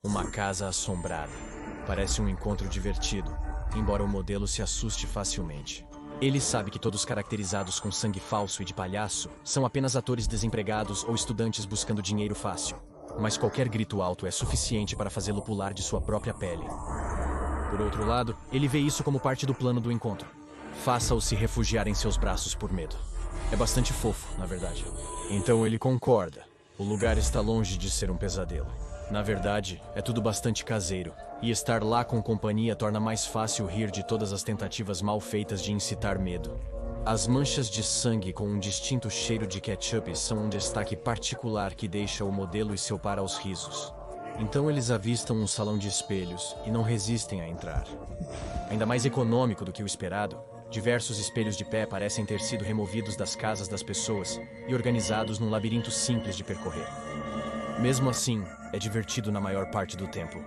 Uma casa assombrada. Parece um encontro divertido, embora o modelo se assuste facilmente. Ele sabe que todos caracterizados com sangue falso e de palhaço são apenas atores desempregados ou estudantes buscando dinheiro fácil. Mas qualquer grito alto é suficiente para fazê-lo pular de sua própria pele. Por outro lado, ele vê isso como parte do plano do encontro. Faça-o se refugiar em seus braços por medo. É bastante fofo, na verdade. Então ele concorda. O lugar está longe de ser um pesadelo. Na verdade, é tudo bastante caseiro, e estar lá com companhia torna mais fácil rir de todas as tentativas mal feitas de incitar medo. As manchas de sangue com um distinto cheiro de ketchup são um destaque particular que deixa o modelo e seu par aos risos. Então eles avistam um salão de espelhos e não resistem a entrar. Ainda mais econômico do que o esperado, diversos espelhos de pé parecem ter sido removidos das casas das pessoas e organizados num labirinto simples de percorrer. Mesmo assim, é divertido na maior parte do tempo.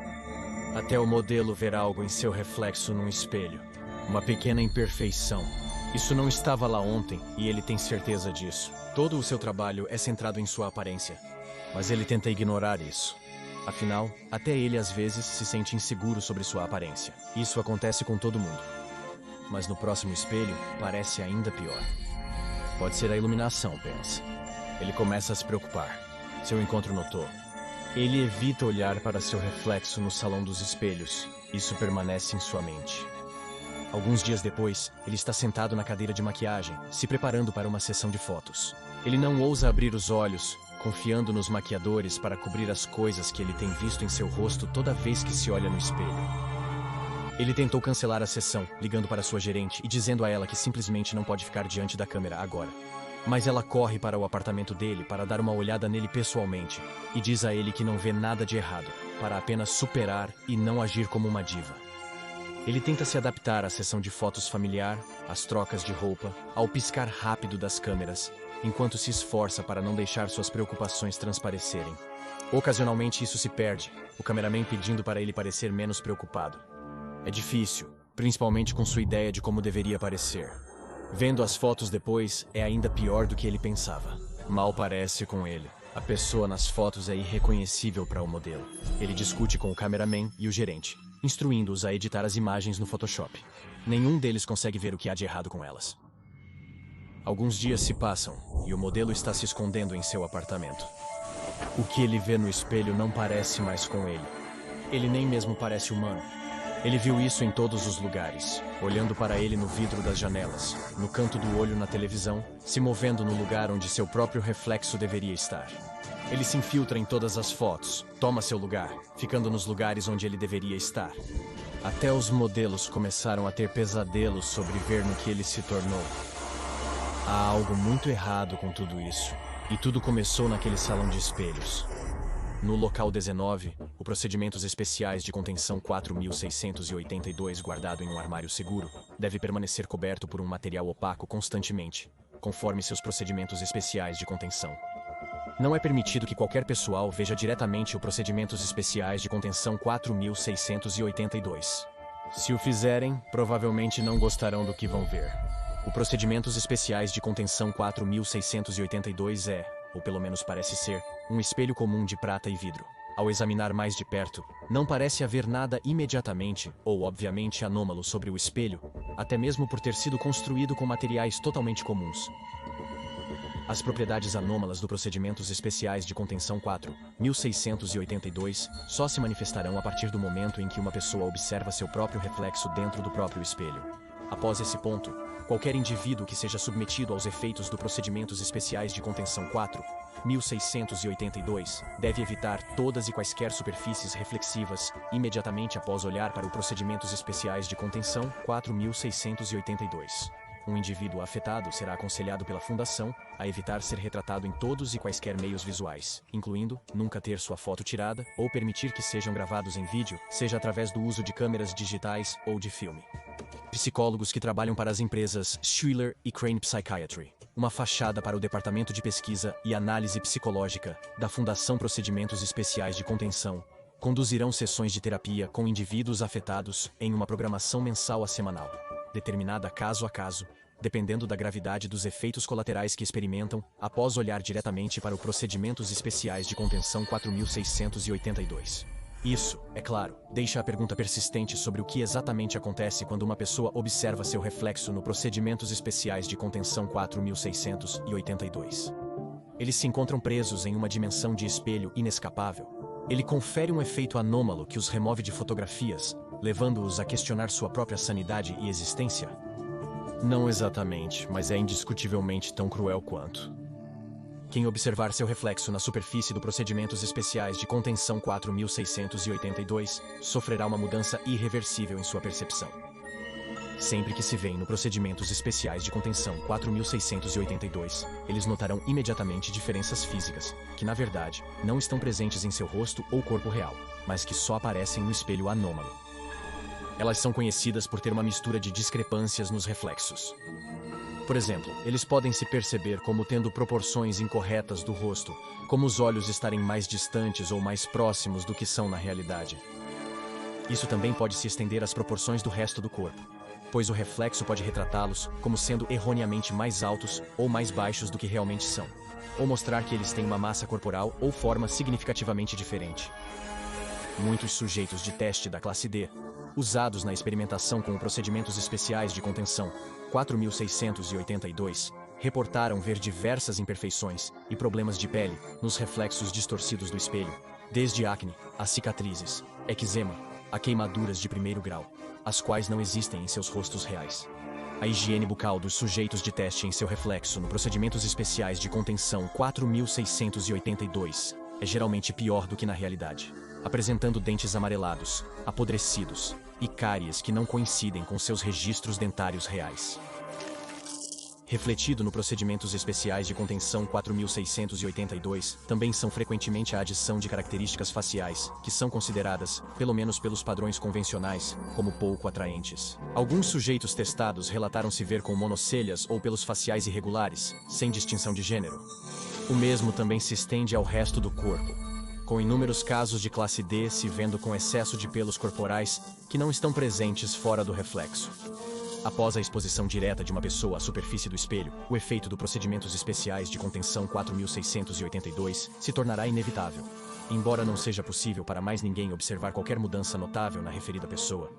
Até o modelo ver algo em seu reflexo num espelho. Uma pequena imperfeição. Isso não estava lá ontem e ele tem certeza disso. Todo o seu trabalho é centrado em sua aparência. Mas ele tenta ignorar isso. Afinal, até ele às vezes se sente inseguro sobre sua aparência. Isso acontece com todo mundo. Mas no próximo espelho, parece ainda pior. Pode ser a iluminação, pensa. Ele começa a se preocupar. Seu encontro notou. Ele evita olhar para seu reflexo no salão dos espelhos. Isso permanece em sua mente. Alguns dias depois, ele está sentado na cadeira de maquiagem, se preparando para uma sessão de fotos. Ele não ousa abrir os olhos, confiando nos maquiadores para cobrir as coisas que ele tem visto em seu rosto toda vez que se olha no espelho. Ele tentou cancelar a sessão, ligando para sua gerente e dizendo a ela que simplesmente não pode ficar diante da câmera agora. Mas ela corre para o apartamento dele para dar uma olhada nele pessoalmente e diz a ele que não vê nada de errado, para apenas superar e não agir como uma diva. Ele tenta se adaptar à sessão de fotos familiar, às trocas de roupa, ao piscar rápido das câmeras, enquanto se esforça para não deixar suas preocupações transparecerem. Ocasionalmente isso se perde, o cameraman pedindo para ele parecer menos preocupado. É difícil, principalmente com sua ideia de como deveria parecer. Vendo as fotos depois, é ainda pior do que ele pensava. Mal parece com ele. A pessoa nas fotos é irreconhecível para o modelo. Ele discute com o cameraman e o gerente, instruindo-os a editar as imagens no Photoshop. Nenhum deles consegue ver o que há de errado com elas. Alguns dias se passam e o modelo está se escondendo em seu apartamento. O que ele vê no espelho não parece mais com ele. Ele nem mesmo parece humano. Ele viu isso em todos os lugares, olhando para ele no vidro das janelas, no canto do olho na televisão, se movendo no lugar onde seu próprio reflexo deveria estar. Ele se infiltra em todas as fotos, toma seu lugar, ficando nos lugares onde ele deveria estar. Até os modelos começaram a ter pesadelos sobre ver no que ele se tornou. Há algo muito errado com tudo isso, e tudo começou naquele salão de espelhos. No local 19, o Procedimentos Especiais de Contenção 4682, guardado em um armário seguro, deve permanecer coberto por um material opaco constantemente, conforme seus procedimentos especiais de contenção. Não é permitido que qualquer pessoal veja diretamente o Procedimentos Especiais de Contenção 4682. Se o fizerem, provavelmente não gostarão do que vão ver. O Procedimentos Especiais de Contenção 4682 é, ou pelo menos parece ser, um espelho comum de prata e vidro. Ao examinar mais de perto, não parece haver nada imediatamente ou obviamente anômalo sobre o espelho, até mesmo por ter sido construído com materiais totalmente comuns. As propriedades anômalas do Procedimentos Especiais de Contenção 4682 só se manifestarão a partir do momento em que uma pessoa observa seu próprio reflexo dentro do próprio espelho. Após esse ponto, qualquer indivíduo que seja submetido aos efeitos do Procedimentos Especiais de Contenção 4682 deve evitar todas e quaisquer superfícies reflexivas imediatamente após olhar para o Procedimentos Especiais de Contenção 4682. Um indivíduo afetado será aconselhado pela Fundação a evitar ser retratado em todos e quaisquer meios visuais, incluindo nunca ter sua foto tirada ou permitir que sejam gravados em vídeo, seja através do uso de câmeras digitais ou de filme. Psicólogos que trabalham para as empresas Schuyler e Crane Psychiatry, uma fachada para o Departamento de Pesquisa e Análise Psicológica da Fundação Procedimentos Especiais de Contenção, conduzirão sessões de terapia com indivíduos afetados em uma programação mensal a semanal, determinada caso a caso, dependendo da gravidade dos efeitos colaterais que experimentam, após olhar diretamente para o Procedimentos Especiais de Contenção 4682. Isso, é claro, deixa a pergunta persistente sobre o que exatamente acontece quando uma pessoa observa seu reflexo no Procedimentos Especiais de Contenção 4682. Eles se encontram presos em uma dimensão de espelho inescapável. Ele confere um efeito anômalo que os remove de fotografias, levando-os a questionar sua própria sanidade e existência? Não exatamente, mas é indiscutivelmente tão cruel quanto. Quem observar seu reflexo na superfície do Procedimentos Especiais de Contenção 4682 sofrerá uma mudança irreversível em sua percepção. Sempre que se veem no Procedimentos Especiais de Contenção 4682, eles notarão imediatamente diferenças físicas, que na verdade não estão presentes em seu rosto ou corpo real, mas que só aparecem no espelho anômalo. Elas são conhecidas por ter uma mistura de discrepâncias nos reflexos. Por exemplo, eles podem se perceber como tendo proporções incorretas do rosto, como os olhos estarem mais distantes ou mais próximos do que são na realidade. Isso também pode se estender às proporções do resto do corpo, pois o reflexo pode retratá-los como sendo erroneamente mais altos ou mais baixos do que realmente são, ou mostrar que eles têm uma massa corporal ou forma significativamente diferente. Muitos sujeitos de teste da classe D, usados na experimentação com Procedimentos Especiais de Contenção 4682, reportaram ver diversas imperfeições e problemas de pele nos reflexos distorcidos do espelho, desde acne, a cicatrizes, eczema, a queimaduras de primeiro grau, as quais não existem em seus rostos reais. A higiene bucal dos sujeitos de teste em seu reflexo no Procedimentos Especiais de Contenção 4682 é geralmente pior do que na realidade, apresentando dentes amarelados, apodrecidos e cáries que não coincidem com seus registros dentários reais. Refletido no Procedimentos Especiais de Contenção 4682, também são frequentemente a adição de características faciais, que são consideradas, pelo menos pelos padrões convencionais, como pouco atraentes. Alguns sujeitos testados relataram se ver com monocelhas ou pelos faciais irregulares, sem distinção de gênero. O mesmo também se estende ao resto do corpo, com inúmeros casos de classe D se vendo com excesso de pelos corporais que não estão presentes fora do reflexo. Após a exposição direta de uma pessoa à superfície do espelho, o efeito do Procedimentos Especiais de Contenção 4682 se tornará inevitável. Embora não seja possível para mais ninguém observar qualquer mudança notável na referida pessoa,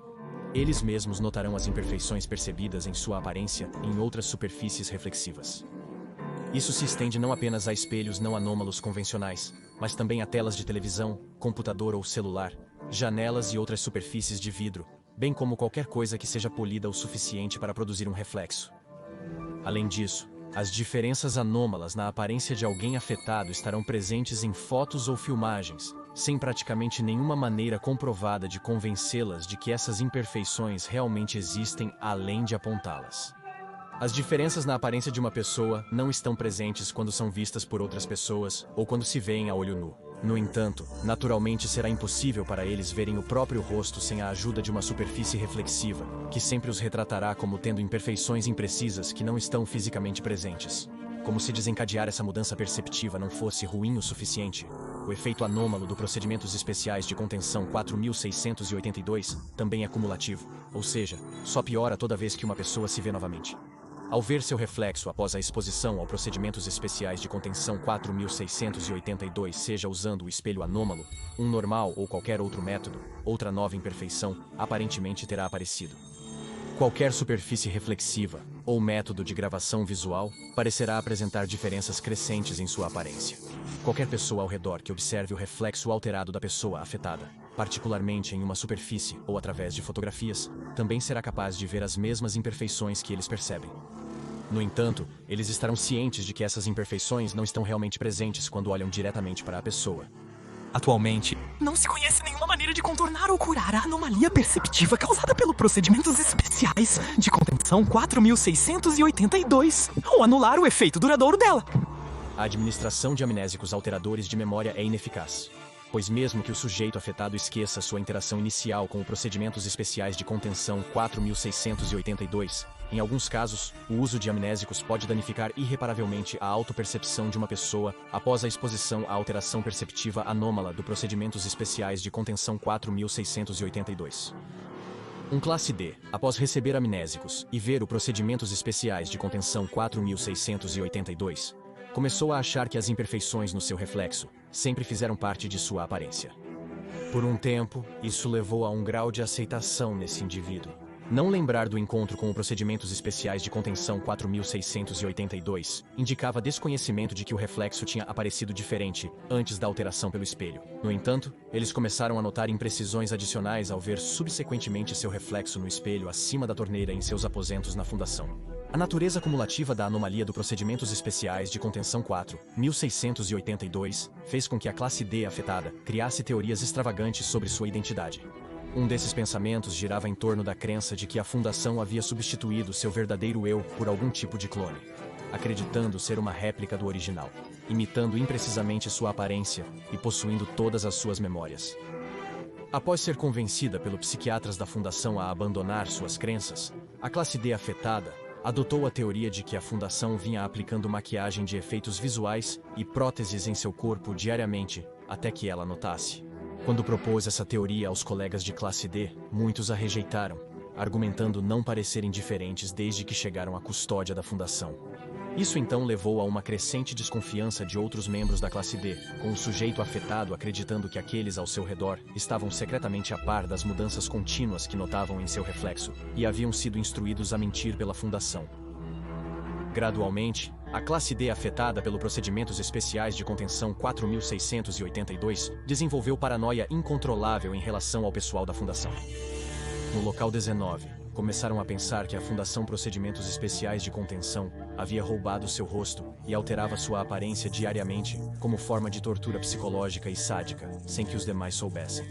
eles mesmos notarão as imperfeições percebidas em sua aparência em outras superfícies reflexivas. Isso se estende não apenas a espelhos não anômalos convencionais, mas também a telas de televisão, computador ou celular, janelas e outras superfícies de vidro, bem como qualquer coisa que seja polida o suficiente para produzir um reflexo. Além disso, as diferenças anômalas na aparência de alguém afetado estarão presentes em fotos ou filmagens, sem praticamente nenhuma maneira comprovada de convencê-las de que essas imperfeições realmente existem além de apontá-las. As diferenças na aparência de uma pessoa não estão presentes quando são vistas por outras pessoas ou quando se veem a olho nu. No entanto, naturalmente será impossível para eles verem o próprio rosto sem a ajuda de uma superfície reflexiva, que sempre os retratará como tendo imperfeições imprecisas que não estão fisicamente presentes. Como se desencadear essa mudança perceptiva não fosse ruim o suficiente, o efeito anômalo do Procedimentos Especiais de Contenção 4682 também é cumulativo, ou seja, só piora toda vez que uma pessoa se vê novamente. Ao ver seu reflexo após a exposição ao Procedimentos Especiais de Contenção 4682, seja usando o espelho anômalo, um normal ou qualquer outro método, outra nova imperfeição aparentemente terá aparecido. Qualquer superfície reflexiva ou método de gravação visual parecerá apresentar diferenças crescentes em sua aparência. Qualquer pessoa ao redor que observe o reflexo alterado da pessoa afetada, particularmente em uma superfície ou através de fotografias, também será capaz de ver as mesmas imperfeições que eles percebem. No entanto, eles estarão cientes de que essas imperfeições não estão realmente presentes quando olham diretamente para a pessoa. Atualmente, não se conhece nenhuma maneira de contornar ou curar a anomalia perceptiva causada pelo Procedimentos Especiais de Contenção 4682, ou anular o efeito duradouro dela. A administração de amnésicos alteradores de memória é ineficaz, pois mesmo que o sujeito afetado esqueça sua interação inicial com os Procedimentos Especiais de Contenção 4682, em alguns casos, o uso de amnésicos pode danificar irreparavelmente a autopercepção de uma pessoa após a exposição à alteração perceptiva anômala do Procedimentos Especiais de Contenção 4682. Um classe D, após receber amnésicos e ver o Procedimentos Especiais de Contenção 4682, começou a achar que as imperfeições no seu reflexo sempre fizeram parte de sua aparência. Por um tempo, isso levou a um grau de aceitação nesse indivíduo. Não lembrar do encontro com os procedimentos especiais de contenção 4682 indicava desconhecimento de que o reflexo tinha aparecido diferente antes da alteração pelo espelho. No entanto, eles começaram a notar imprecisões adicionais ao ver subsequentemente seu reflexo no espelho acima da torneira em seus aposentos na fundação. A natureza cumulativa da anomalia do procedimentos especiais de contenção 4682 fez com que a classe D afetada criasse teorias extravagantes sobre sua identidade. Um desses pensamentos girava em torno da crença de que a Fundação havia substituído seu verdadeiro eu por algum tipo de clone, acreditando ser uma réplica do original, imitando imprecisamente sua aparência e possuindo todas as suas memórias. Após ser convencida pelos psiquiatras da Fundação a abandonar suas crenças, a classe D afetada adotou a teoria de que a Fundação vinha aplicando maquiagem de efeitos visuais e próteses em seu corpo diariamente até que ela notasse. Quando propôs essa teoria aos colegas de classe D, muitos a rejeitaram, argumentando não parecerem diferentes desde que chegaram à custódia da Fundação. Isso então levou a uma crescente desconfiança de outros membros da classe D, com o sujeito afetado acreditando que aqueles ao seu redor estavam secretamente a par das mudanças contínuas que notavam em seu reflexo e haviam sido instruídos a mentir pela Fundação. Gradualmente, a classe D afetada pelos procedimentos especiais de contenção 4682 desenvolveu paranoia incontrolável em relação ao pessoal da Fundação. No local 19, começaram a pensar que a Fundação Procedimentos Especiais de Contenção havia roubado seu rosto e alterava sua aparência diariamente como forma de tortura psicológica e sádica, sem que os demais soubessem.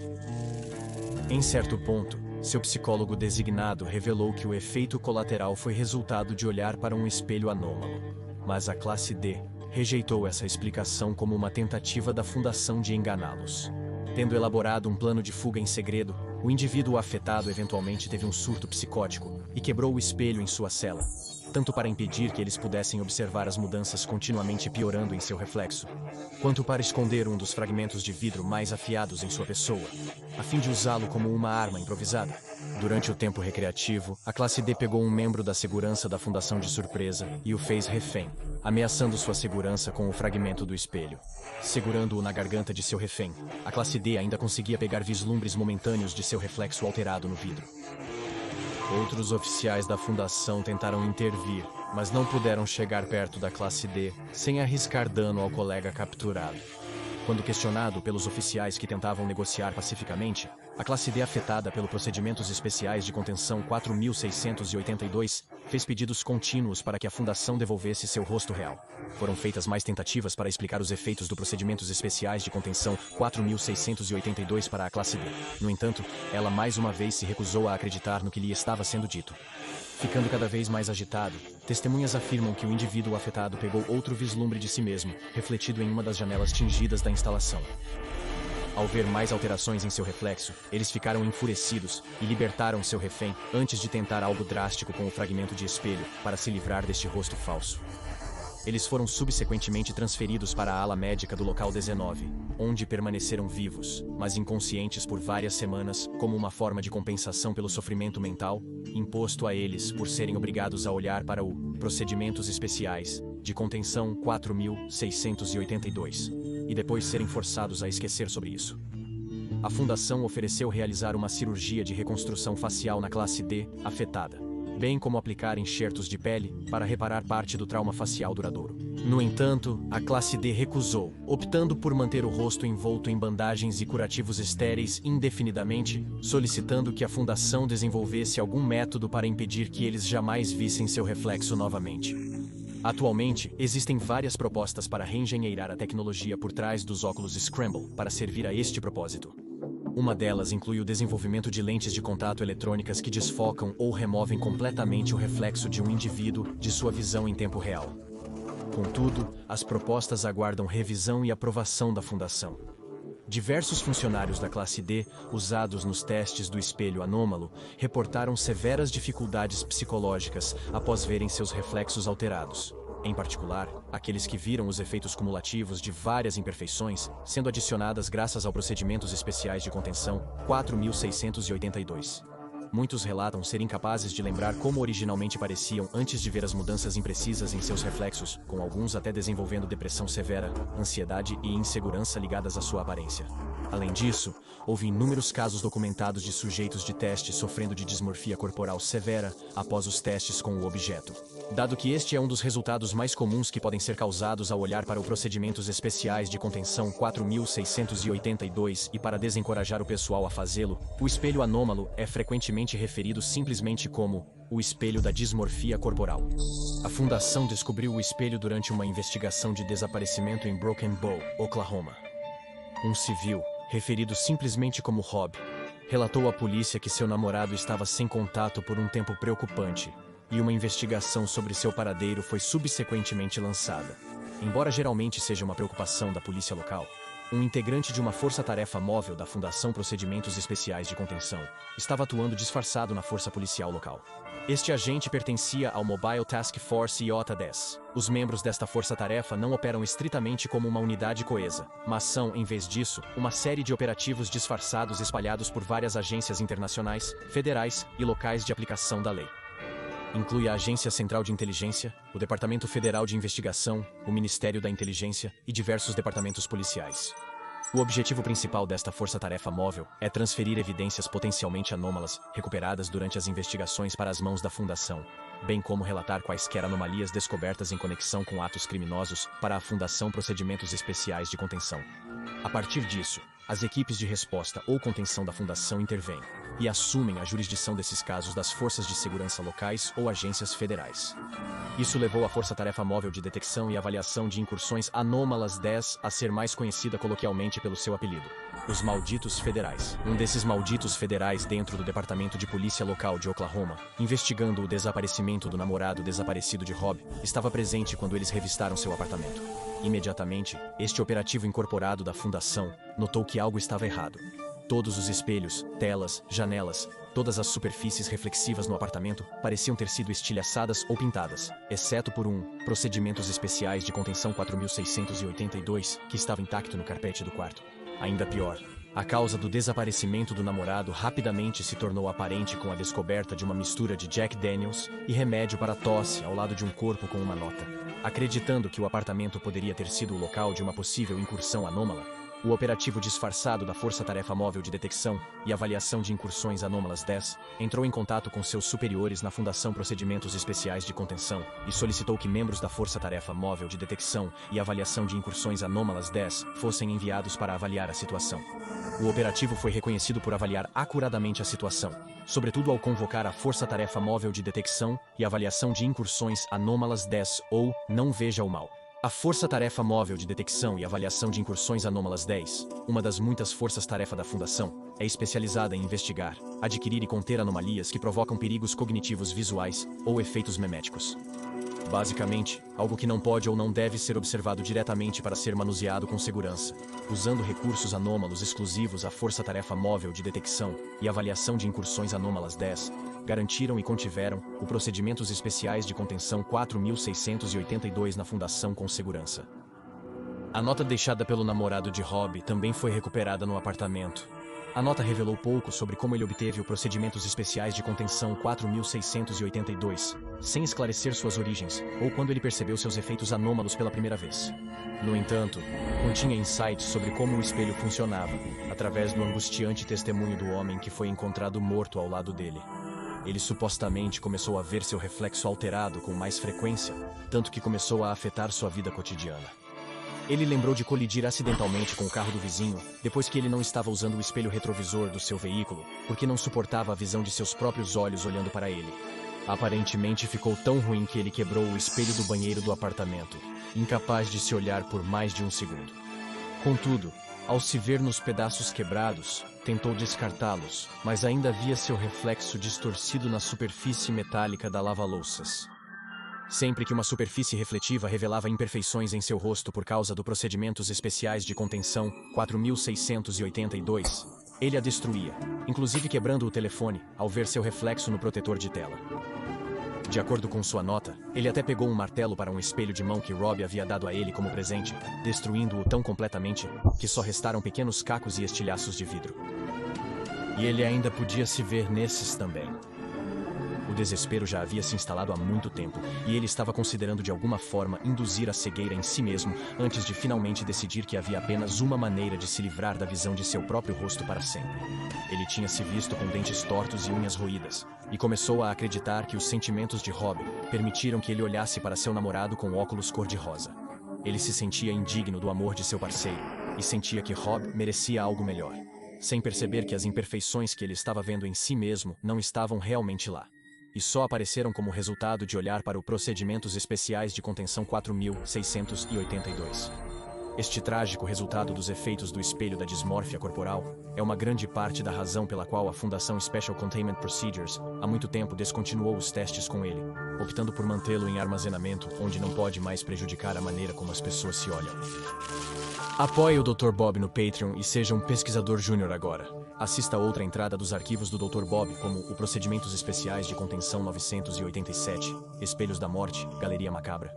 Em certo ponto, seu psicólogo designado revelou que o efeito colateral foi resultado de olhar para um espelho anômalo, mas a classe D rejeitou essa explicação como uma tentativa da Fundação de enganá-los. Tendo elaborado um plano de fuga em segredo, o indivíduo afetado eventualmente teve um surto psicótico e quebrou o espelho em sua cela, tanto para impedir que eles pudessem observar as mudanças continuamente piorando em seu reflexo, quanto para esconder um dos fragmentos de vidro mais afiados em sua pessoa, a fim de usá-lo como uma arma improvisada. Durante o tempo recreativo, a classe D pegou um membro da segurança da Fundação de surpresa e o fez refém, ameaçando sua segurança com o fragmento do espelho. Segurando-o na garganta de seu refém, a classe D ainda conseguia pegar vislumbres momentâneos de seu reflexo alterado no vidro. Outros oficiais da Fundação tentaram intervir, mas não puderam chegar perto da classe D sem arriscar dano ao colega capturado. Quando questionado pelos oficiais que tentavam negociar pacificamente, a classe D afetada pelos procedimentos especiais de contenção 4682 fez pedidos contínuos para que a Fundação devolvesse seu rosto real. Foram feitas mais tentativas para explicar os efeitos dos procedimentos especiais de contenção 4682 para a classe D. No entanto, ela mais uma vez se recusou a acreditar no que lhe estava sendo dito. Ficando cada vez mais agitado, testemunhas afirmam que o indivíduo afetado pegou outro vislumbre de si mesmo, refletido em uma das janelas tingidas da instalação. Ao ver mais alterações em seu reflexo, eles ficaram enfurecidos e libertaram seu refém antes de tentar algo drástico com o fragmento de espelho para se livrar deste rosto falso. Eles foram subsequentemente transferidos para a ala médica do local 19, onde permaneceram vivos, mas inconscientes por várias semanas, como uma forma de compensação pelo sofrimento mental imposto a eles por serem obrigados a olhar para o procedimentos especiais de contenção 4682 e depois serem forçados a esquecer sobre isso. A Fundação ofereceu realizar uma cirurgia de reconstrução facial na classe D afetada, bem como aplicar enxertos de pele para reparar parte do trauma facial duradouro. No entanto, a classe D recusou, optando por manter o rosto envolto em bandagens e curativos estéreis indefinidamente, solicitando que a Fundação desenvolvesse algum método para impedir que eles jamais vissem seu reflexo novamente. Atualmente, existem várias propostas para reengenheirar a tecnologia por trás dos óculos Scramble para servir a este propósito. Uma delas inclui o desenvolvimento de lentes de contato eletrônicas que desfocam ou removem completamente o reflexo de um indivíduo de sua visão em tempo real. Contudo, as propostas aguardam revisão e aprovação da Fundação. Diversos funcionários da classe D, usados nos testes do espelho anômalo, reportaram severas dificuldades psicológicas após verem seus reflexos alterados. Em particular, aqueles que viram os efeitos cumulativos de várias imperfeições sendo adicionadas graças aos procedimentos especiais de contenção 4682. Muitos relatam ser incapazes de lembrar como originalmente pareciam antes de ver as mudanças imprecisas em seus reflexos, com alguns até desenvolvendo depressão severa, ansiedade e insegurança ligadas à sua aparência. Além disso, houve inúmeros casos documentados de sujeitos de teste sofrendo de dismorfia corporal severa após os testes com o objeto. Dado que este é um dos resultados mais comuns que podem ser causados ao olhar para os procedimentos especiais de contenção 4682 e para desencorajar o pessoal a fazê-lo, o espelho anômalo é frequentemente referido simplesmente como o espelho da dismorfia corporal. A fundação descobriu o espelho durante uma investigação de desaparecimento em Broken Bow, Oklahoma. Um civil, referido simplesmente como Rob, relatou à polícia que seu namorado estava sem contato por um tempo preocupante, e uma investigação sobre seu paradeiro foi subsequentemente lançada. Embora geralmente seja uma preocupação da polícia local, um integrante de uma força-tarefa móvel da Fundação Procedimentos Especiais de Contenção estava atuando disfarçado na força policial local. Este agente pertencia ao Mobile Task Force Iota 10. Os membros desta força-tarefa não operam estritamente como uma unidade coesa, mas são, em vez disso, uma série de operativos disfarçados espalhados por várias agências internacionais, federais e locais de aplicação da lei. Inclui a Agência Central de Inteligência, o Departamento Federal de Investigação, o Ministério da Inteligência e diversos departamentos policiais. O objetivo principal desta força-tarefa móvel é transferir evidências potencialmente anômalas recuperadas durante as investigações para as mãos da Fundação, bem como relatar quaisquer anomalias descobertas em conexão com atos criminosos para a Fundação Procedimentos Especiais de Contenção. A partir disso, as equipes de resposta ou contenção da Fundação intervêm e assumem a jurisdição desses casos das forças de segurança locais ou agências federais. Isso levou a Força-Tarefa Móvel de Detecção e Avaliação de Incursões Anômalas 10 a ser mais conhecida coloquialmente pelo seu apelido, os Malditos Federais. Um desses malditos federais dentro do Departamento de Polícia Local de Oklahoma, investigando o desaparecimento do namorado desaparecido de Rob, estava presente quando eles revistaram seu apartamento. Imediatamente, este operativo incorporado da Fundação notou que algo estava errado. Todos os espelhos, telas, janelas, todas as superfícies reflexivas no apartamento pareciam ter sido estilhaçadas ou pintadas, exceto por Procedimentos Especiais de Contenção 4682, que estava intacto no carpete do quarto. Ainda pior, a causa do desaparecimento do namorado rapidamente se tornou aparente com a descoberta de uma mistura de Jack Daniels e remédio para tosse ao lado de um corpo com uma nota. Acreditando que o apartamento poderia ter sido o local de uma possível incursão anômala, o operativo disfarçado da Força-Tarefa Móvel de Detecção e Avaliação de Incursões Anômalas 10 entrou em contato com seus superiores na Fundação Procedimentos Especiais de Contenção e solicitou que membros da Força-Tarefa Móvel de Detecção e Avaliação de Incursões Anômalas 10 fossem enviados para avaliar a situação. O operativo foi reconhecido por avaliar acuradamente a situação, sobretudo ao convocar a Força-Tarefa Móvel de Detecção e Avaliação de Incursões Anômalas 10 ou Não Veja o Mal. A Força-Tarefa Móvel de Detecção e Avaliação de Incursões Anômalas 10, uma das muitas forças-tarefa da Fundação, é especializada em investigar, adquirir e conter anomalias que provocam perigos cognitivos visuais ou efeitos meméticos. Basicamente, algo que não pode ou não deve ser observado diretamente para ser manuseado com segurança, usando recursos anômalos exclusivos à Força-Tarefa Móvel de Detecção e Avaliação de Incursões Anômalas 10, garantiram e contiveram o Procedimentos Especiais de Contenção 4682 na Fundação com segurança. A nota deixada pelo namorado de Rob também foi recuperada no apartamento. A nota revelou pouco sobre como ele obteve o Procedimentos Especiais de Contenção 4682, sem esclarecer suas origens, ou quando ele percebeu seus efeitos anômalos pela primeira vez. No entanto, continha insights sobre como o espelho funcionava, através do angustiante testemunho do homem que foi encontrado morto ao lado dele. Ele supostamente começou a ver seu reflexo alterado com mais frequência, tanto que começou a afetar sua vida cotidiana. Ele lembrou de colidir acidentalmente com o carro do vizinho, depois que ele não estava usando o espelho retrovisor do seu veículo, porque não suportava a visão de seus próprios olhos olhando para ele. Aparentemente ficou tão ruim que ele quebrou o espelho do banheiro do apartamento, incapaz de se olhar por mais de um segundo. Contudo, ao se ver nos pedaços quebrados, tentou descartá-los, mas ainda via seu reflexo distorcido na superfície metálica da lava-louças. Sempre que uma superfície refletiva revelava imperfeições em seu rosto por causa do Procedimentos Especiais de Contenção 4682, ele a destruía, inclusive quebrando o telefone ao ver seu reflexo no protetor de tela. De acordo com sua nota, ele até pegou um martelo para um espelho de mão que Rob havia dado a ele como presente, destruindo-o tão completamente que só restaram pequenos cacos e estilhaços de vidro. E ele ainda podia se ver nesses também. O desespero já havia se instalado há muito tempo, e ele estava considerando de alguma forma induzir a cegueira em si mesmo antes de finalmente decidir que havia apenas uma maneira de se livrar da visão de seu próprio rosto para sempre. Ele tinha se visto com dentes tortos e unhas roídas, e começou a acreditar que os sentimentos de Rob permitiram que ele olhasse para seu namorado com óculos cor-de-rosa. Ele se sentia indigno do amor de seu parceiro, e sentia que Rob merecia algo melhor, sem perceber que as imperfeições que ele estava vendo em si mesmo não estavam realmente lá. E só apareceram como resultado de olhar para o Procedimentos Especiais de Contenção 4682. Este trágico resultado dos efeitos do espelho da dismórfia corporal é uma grande parte da razão pela qual a Fundação Special Containment Procedures há muito tempo descontinuou os testes com ele, optando por mantê-lo em armazenamento onde não pode mais prejudicar a maneira como as pessoas se olham. Apoie o Dr. Bob no Patreon e seja um pesquisador júnior agora. Assista a outra entrada dos arquivos do Dr. Bob, como o Procedimentos Especiais de Contenção 987, Espelhos da Morte, Galeria Macabra.